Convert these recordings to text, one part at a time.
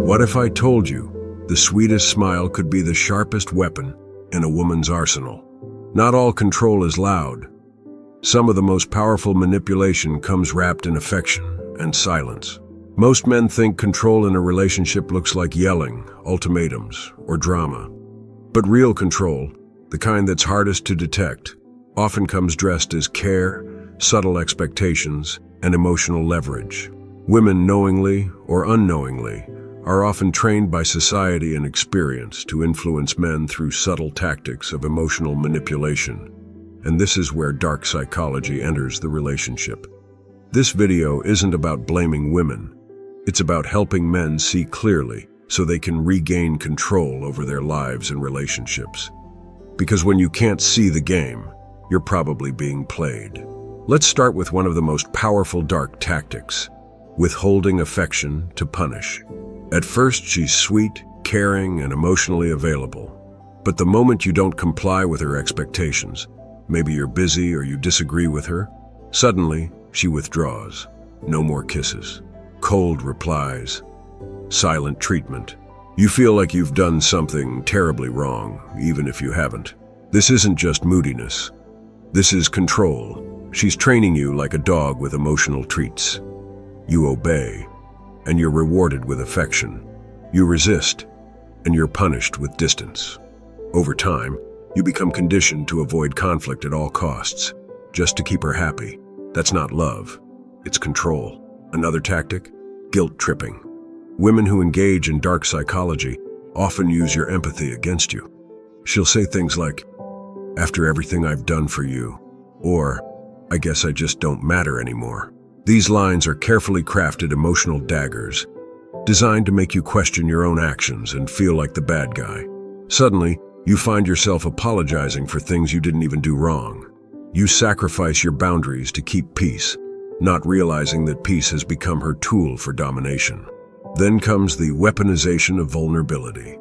What if I told you the sweetest smile could be the sharpest weapon in a woman's arsenal? Not all control is loud. Some of the most powerful manipulation comes wrapped in affection and silence. Most men think control in a relationship looks like yelling, ultimatums, or drama. But real control, the kind that's hardest to detect, often comes dressed as care, subtle expectations, and emotional leverage. Women, knowingly or unknowingly, are often trained by society and experience to influence men through subtle tactics of emotional manipulation. And this is where dark psychology enters the relationship. This video isn't about blaming women. It's about helping men see clearly so they can regain control over their lives and relationships. Because when you can't see the game, you're probably being played. Let's start with one of the most powerful dark tactics: withholding affection to punish. At first, she's sweet, caring, and emotionally available. But the moment you don't comply with her expectations, maybe you're busy or you disagree with her, suddenly she withdraws. No more kisses, cold replies, silent treatment. You feel like you've done something terribly wrong, even if you haven't. This isn't just moodiness. This is control. She's training you like a dog with emotional treats. You obey, and you're rewarded with affection. You resist, and you're punished with distance. Over time, you become conditioned to avoid conflict at all costs, just to keep her happy. That's not love, it's control. Another tactic: guilt tripping. Women who engage in dark psychology often use your empathy against you. She'll say things like, "After everything I've done for you," or, "I guess I just don't matter anymore." These lines are carefully crafted emotional daggers, designed to make you question your own actions and feel like the bad guy. Suddenly, you find yourself apologizing for things you didn't even do wrong. You sacrifice your boundaries to keep peace, not realizing that peace has become her tool for domination. Then comes the weaponization of vulnerability.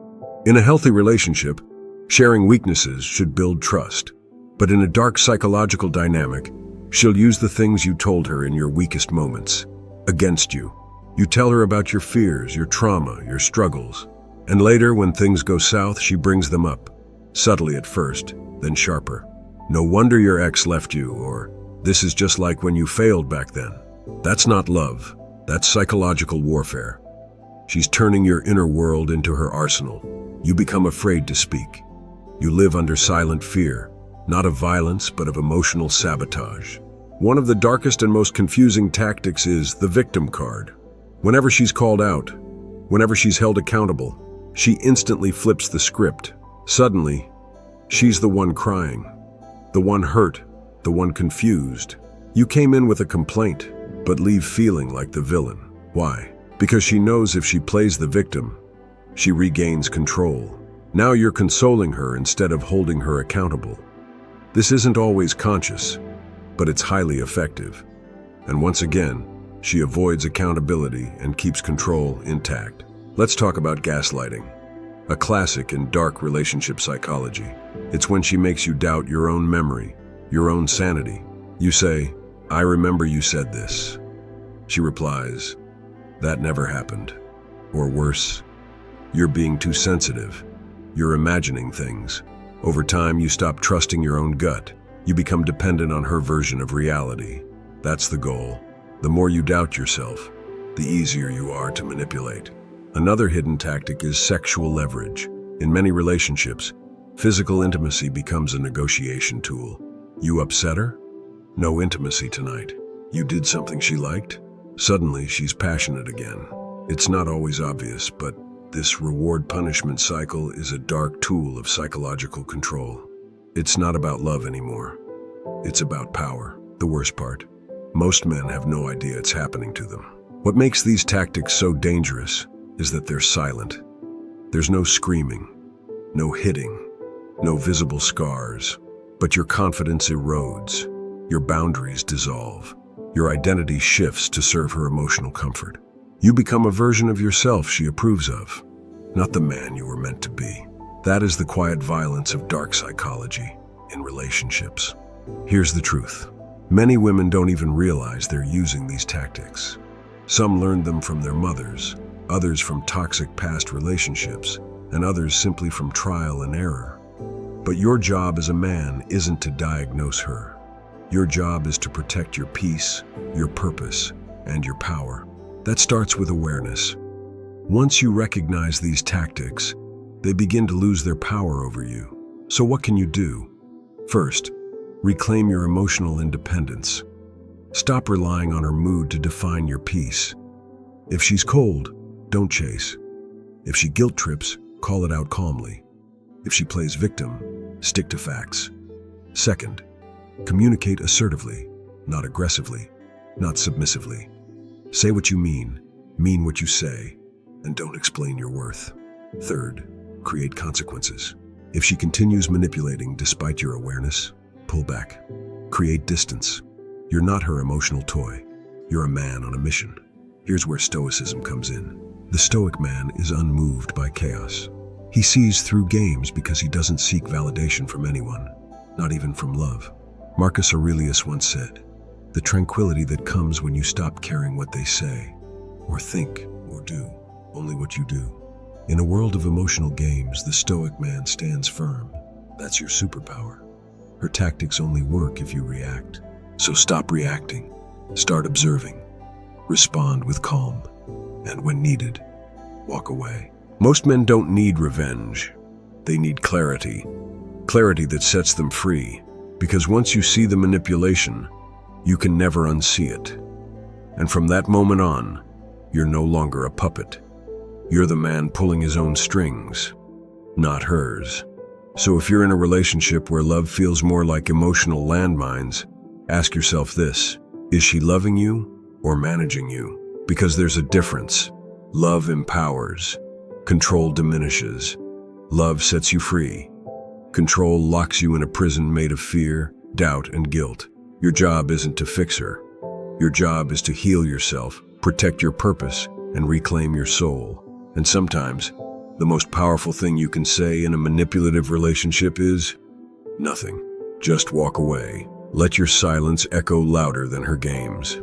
In a healthy relationship, sharing weaknesses should build trust. But in a dark psychological dynamic, she'll use the things you told her in your weakest moments against you. You tell her about your fears, your trauma, your struggles. And later, when things go south, she brings them up. Subtly at first, then sharper. "No wonder your ex left you," or "This is just like when you failed back then." That's not love. That's psychological warfare. She's turning your inner world into her arsenal. You become afraid to speak. You live under silent fear, not of violence, but of emotional sabotage. One of the darkest and most confusing tactics is the victim card. Whenever she's called out, whenever she's held accountable, she instantly flips the script. Suddenly, she's the one crying, the one hurt, the one confused. You came in with a complaint, but leave feeling like the villain. Why? Because she knows if she plays the victim, she regains control. Now you're consoling her instead of holding her accountable. This isn't always conscious, but it's highly effective. And once again, she avoids accountability and keeps control intact. Let's talk about gaslighting, a classic in dark relationship psychology. It's when she makes you doubt your own memory, your own sanity. You say, "I remember you said this." She replies, "That never happened." Or worse, "You're being too sensitive. You're imagining things." Over time, you stop trusting your own gut. You become dependent on her version of reality. That's the goal. The more you doubt yourself, the easier you are to manipulate. Another hidden tactic is sexual leverage. In many relationships, physical intimacy becomes a negotiation tool. You upset her? No intimacy tonight. You did something she liked? Suddenly, she's passionate again. It's not always obvious, but this reward-punishment cycle is a dark tool of psychological control. It's not about love anymore. It's about power. The worst part, most men have no idea it's happening to them. What makes these tactics so dangerous is that they're silent. There's no screaming, no hitting, no visible scars, but your confidence erodes, your boundaries dissolve, your identity shifts to serve her emotional comfort. You become a version of yourself she approves of, not the man you were meant to be. That is the quiet violence of dark psychology in relationships. Here's the truth. Many women don't even realize they're using these tactics. Some learned them from their mothers, others from toxic past relationships, and others simply from trial and error. But your job as a man isn't to diagnose her. Your job is to protect your peace, your purpose, and your power. That starts with awareness. Once you recognize these tactics, they begin to lose their power over you. So what can you do? First, reclaim your emotional independence. Stop relying on her mood to define your peace. If she's cold, don't chase. If she guilt trips, call it out calmly. If she plays victim, stick to facts. Second, communicate assertively, not aggressively, not submissively. Say what you mean what you say, and don't explain your worth. Third, create consequences. If she continues manipulating despite your awareness, pull back. Create distance. You're not her emotional toy. You're a man on a mission. Here's where Stoicism comes in. The Stoic man is unmoved by chaos. He sees through games because he doesn't seek validation from anyone, not even from love. Marcus Aurelius once said, "The tranquility that comes when you stop caring what they say, or think, or do, only what you do." In a world of emotional games, the Stoic man stands firm. That's your superpower. Her tactics only work if you react. So stop reacting. Start observing. Respond with calm. And when needed, walk away. Most men don't need revenge. They need clarity. Clarity that sets them free. Because once you see the manipulation, you can never unsee it. And from that moment on, you're no longer a puppet. You're the man pulling his own strings, not hers. So if you're in a relationship where love feels more like emotional landmines, ask yourself this: is she loving you or managing you? Because there's a difference. Love empowers. Control diminishes. Love sets you free. Control locks you in a prison made of fear, doubt, and guilt. Your job isn't to fix her. Your job is to heal yourself, protect your purpose, and reclaim your soul. And sometimes, the most powerful thing you can say in a manipulative relationship is nothing. Just walk away. Let your silence echo louder than her games.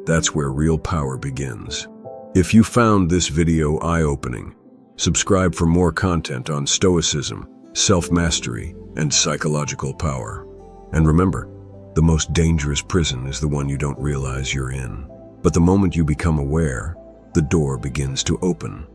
That's where real power begins. If you found this video eye-opening, subscribe for more content on Stoicism, self-mastery, and psychological power. And remember, the most dangerous prison is the one you don't realize you're in. But the moment you become aware, the door begins to open.